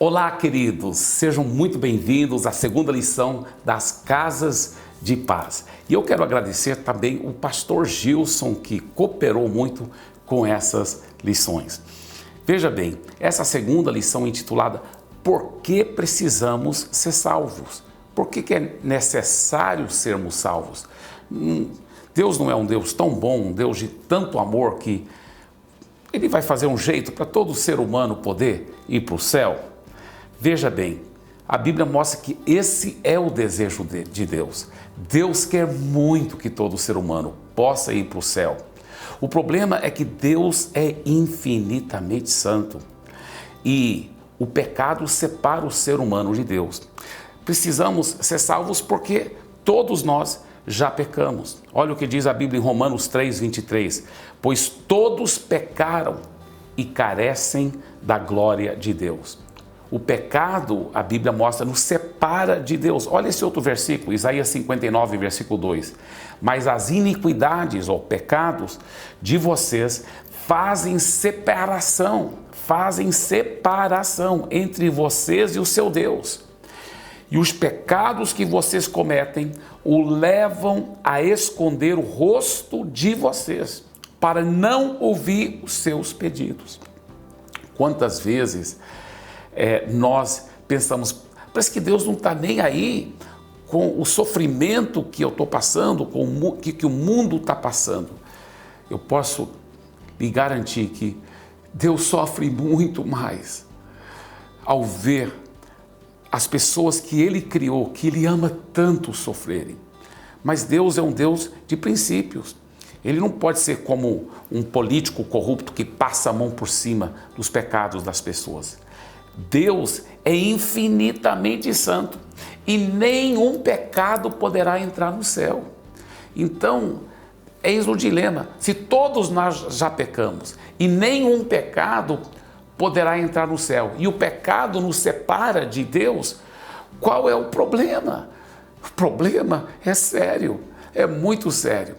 Olá, queridos, sejam muito bem-vindos à segunda lição das Casas de Paz. E eu quero agradecer também o pastor Gilson, que cooperou muito com essas lições. Veja bem, essa segunda lição intitulada Por que precisamos ser salvos? Por que é necessário sermos salvos? Deus não é um Deus tão bom, um Deus de tanto amor que Ele vai fazer um jeito para todo ser humano poder ir para o céu? Veja bem, a Bíblia mostra que esse é o desejo de Deus. Deus quer muito que todo ser humano possa ir para o céu. O problema é que Deus é infinitamente santo e o pecado separa o ser humano de Deus. Precisamos ser salvos porque todos nós já pecamos. Olha o que diz a Bíblia em Romanos 3:23. Pois todos pecaram e carecem da glória de Deus. O pecado, a Bíblia mostra, nos separa de Deus. Olha esse outro versículo, Isaías 59, versículo 2. Mas as iniquidades ou pecados de vocês fazem separação entre vocês e o seu Deus. E os pecados que vocês cometem o levam a esconder o rosto de vocês, para não ouvir os seus pedidos. Quantas vezes nós pensamos, parece que Deus não está nem aí com o sofrimento que eu estou passando, com o que o mundo está passando. Eu posso lhe garantir que Deus sofre muito mais ao ver as pessoas que Ele criou, que Ele ama tanto sofrerem. Mas Deus é um Deus de princípios. Ele não pode ser como um político corrupto que passa a mão por cima dos pecados das pessoas. Deus é infinitamente santo e nenhum pecado poderá entrar no céu. Então, eis o dilema: se todos nós já pecamos e nenhum pecado poderá entrar no céu e o pecado nos separa de Deus, qual é o problema? O problema é sério, é muito sério.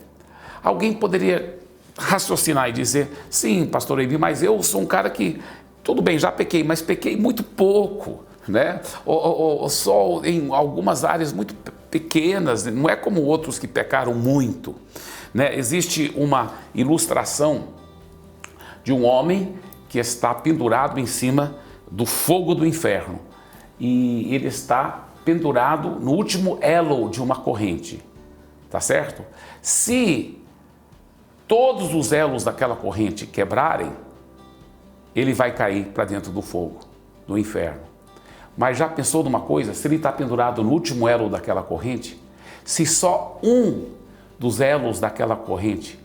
Alguém poderia raciocinar e dizer: sim, pastor Ebi, mas eu sou um cara que, tudo bem, já pequei, mas pequei muito pouco, né? Ou só em algumas áreas muito pequenas, não é como outros que pecaram muito, né? Existe uma ilustração de um homem que está pendurado em cima do fogo do inferno e ele está pendurado no último elo de uma corrente, tá certo? Se todos os elos daquela corrente quebrarem, ele vai cair para dentro do fogo, do inferno. Mas já pensou numa coisa? Se ele está pendurado no último elo daquela corrente, se só um dos elos daquela corrente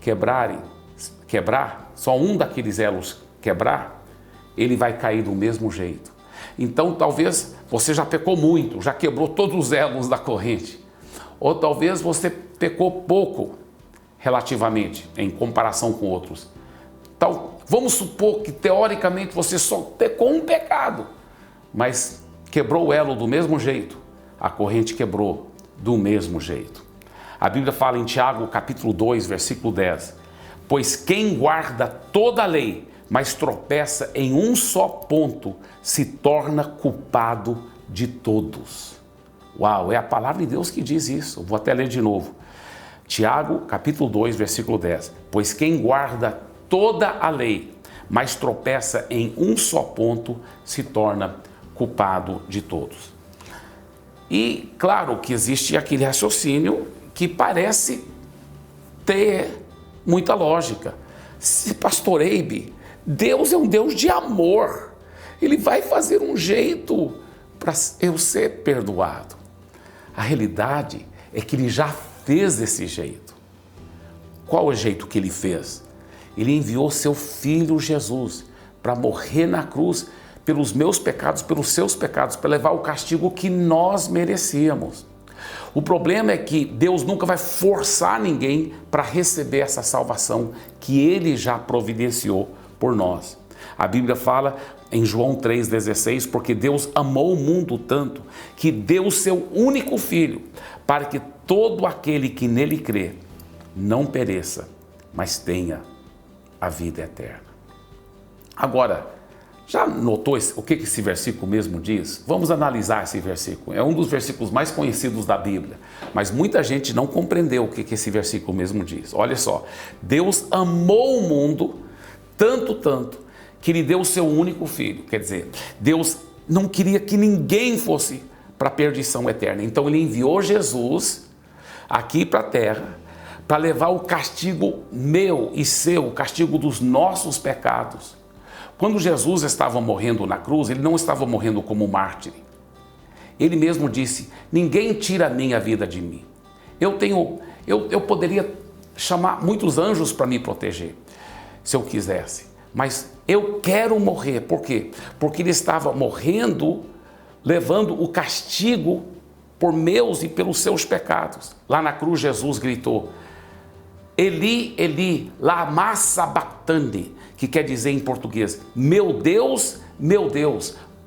quebrar, só um daqueles elos quebrar, ele vai cair do mesmo jeito. Então talvez você já pecou muito, já quebrou todos os elos da corrente. Ou talvez você pecou pouco, relativamente, em comparação com outros. Vamos supor que teoricamente você só pecou um pecado, mas quebrou o elo do mesmo jeito, a corrente quebrou do mesmo jeito. A Bíblia fala em Tiago capítulo 2, versículo 10, pois quem guarda toda a lei, mas tropeça em um só ponto, se torna culpado de todos. Uau, é a palavra de Deus que diz isso. Vou até ler de novo. Tiago capítulo 2, versículo 10, pois quem guarda toda a lei, mas tropeça em um só ponto, se torna culpado de todos. E claro que existe aquele raciocínio que parece ter muita lógica. Se pastor Eibe, Deus é um Deus de amor, Ele vai fazer um jeito para eu ser perdoado. A realidade é que Ele já fez esse jeito. Qual é o jeito que Ele fez? Ele enviou seu Filho Jesus para morrer na cruz pelos meus pecados, pelos seus pecados, para levar o castigo que nós merecíamos. O problema é que Deus nunca vai forçar ninguém para receber essa salvação que Ele já providenciou por nós. A Bíblia fala em João 3,16, porque Deus amou o mundo tanto que deu o seu único Filho, para que todo aquele que nele crê não pereça, mas tenha a vida eterna. Agora, Já notou o que esse versículo mesmo diz? Vamos analisar esse versículo. É um dos versículos mais conhecidos da Bíblia, mas muita gente não compreendeu o que esse versículo mesmo diz. Olha só, Deus amou o mundo tanto, que Ele deu o seu único filho. Quer dizer, Deus não queria que ninguém fosse para a perdição eterna. Então Ele enviou Jesus aqui para a terra para levar o castigo meu e seu, o castigo dos nossos pecados. Quando Jesus estava morrendo na cruz, Ele não estava morrendo como mártir. Ele mesmo disse: ninguém tira a minha vida de mim. Eu poderia chamar muitos anjos para me proteger, se eu quisesse. Mas eu quero morrer. Por quê? Porque Ele estava morrendo, levando o castigo por meus e pelos seus pecados. Lá na cruz, Jesus gritou: Eli, Eli, lama sabachthani, que quer dizer em português: meu Deus,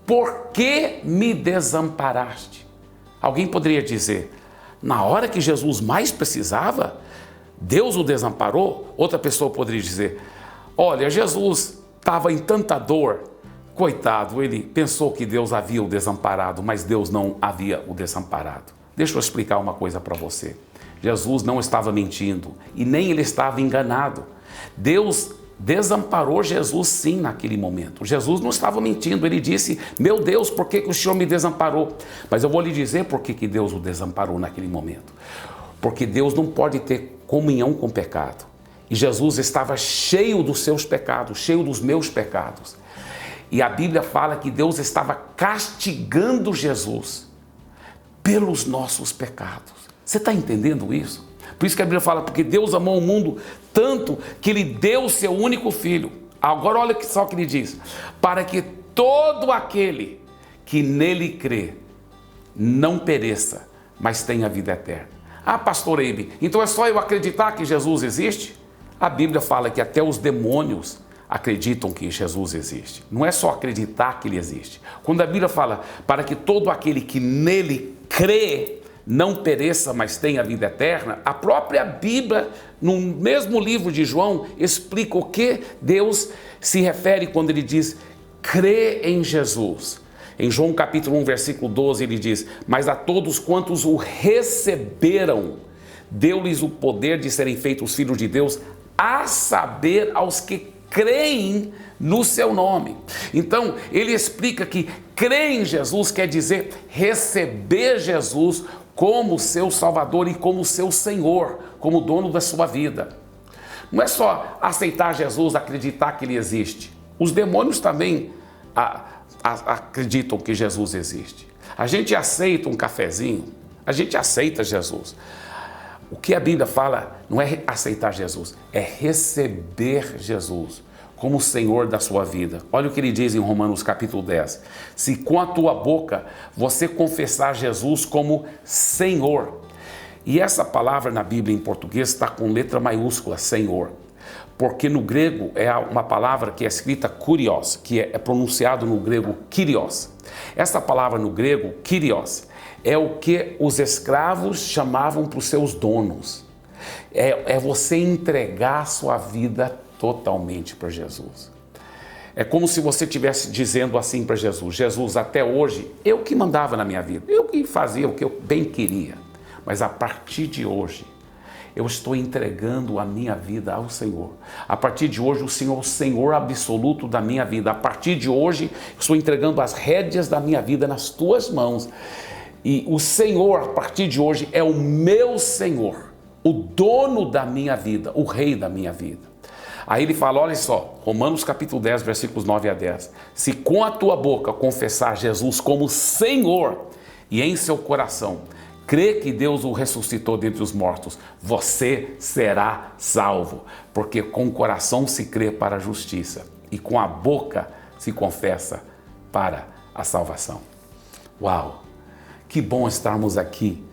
por que me desamparaste? Alguém poderia dizer: na hora que Jesus mais precisava, Deus o desamparou? Outra pessoa poderia dizer: olha, Jesus estava em tanta dor, coitado, ele pensou que Deus havia o desamparado, mas Deus não havia o desamparado. Deixa eu explicar uma coisa para você. Jesus não estava mentindo e nem ele estava enganado. Deus desamparou Jesus sim naquele momento. Jesus não estava mentindo, ele disse: meu Deus, por que o Senhor me desamparou? Mas eu vou lhe dizer por que Deus o desamparou naquele momento. Porque Deus não pode ter comunhão com o pecado. E Jesus estava cheio dos seus pecados, cheio dos meus pecados. E a Bíblia fala que Deus estava castigando Jesus pelos nossos pecados. Você está entendendo isso? Por isso que a Bíblia fala: porque Deus amou o mundo tanto que Ele deu o seu único filho. Agora olha só o que Ele diz: para que todo aquele que nele crê não pereça, mas tenha vida eterna. Ah, pastor Eibe, então é só eu acreditar que Jesus existe? A Bíblia fala que até os demônios acreditam que Jesus existe. Não é só acreditar que Ele existe. Quando a Bíblia fala para que todo aquele que nele crê não pereça, mas tenha vida eterna, a própria Bíblia, no mesmo livro de João, explica o que Deus se refere quando Ele diz: crê em Jesus. Em João capítulo 1, versículo 12, Ele diz: mas a todos quantos o receberam, deu-lhes o poder de serem feitos filhos de Deus, a saber, aos que creem no seu nome. Então, ele explica que crer em Jesus quer dizer receber Jesus como seu Salvador e como seu Senhor, como dono da sua vida. Não é só aceitar Jesus, acreditar que Ele existe. Os demônios também acreditam que Jesus existe. A gente aceita um cafezinho, a gente aceita Jesus. O que a Bíblia fala não é aceitar Jesus, é receber Jesus como Senhor da sua vida. Olha o que ele diz em Romanos capítulo 10. Se com a tua boca você confessar Jesus como Senhor. E essa palavra na Bíblia em português está com letra maiúscula, Senhor. Porque no grego é uma palavra que é escrita kurios, que é pronunciado no grego kyrios. Essa palavra no grego, kyrios, é o que os escravos chamavam para os seus donos. É você entregar a sua vida totalmente para Jesus. É como se você estivesse dizendo assim para Jesus: Jesus, até hoje, eu que mandava na minha vida, eu que fazia o que eu bem queria, mas a partir de hoje, eu estou entregando a minha vida ao Senhor. A partir de hoje, o Senhor é o Senhor absoluto da minha vida. A partir de hoje, eu estou entregando as rédeas da minha vida nas tuas mãos. E o Senhor, a partir de hoje, é o meu Senhor, o dono da minha vida, o rei da minha vida. Aí ele fala, olha só, Romanos capítulo 10, versículos 9 a 10. Se com a tua boca confessar Jesus como Senhor e em seu coração crê que Deus o ressuscitou dentre os mortos, você será salvo. Porque com o coração se crê para a justiça e com a boca se confessa para a salvação. Uau! Que bom estarmos aqui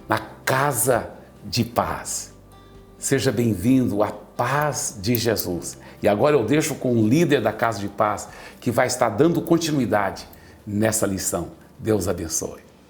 na casa de paz. Seja bem-vindo à paz de Jesus. E agora eu deixo com o líder da Casa de Paz, que vai estar dando continuidade nessa lição. Deus abençoe.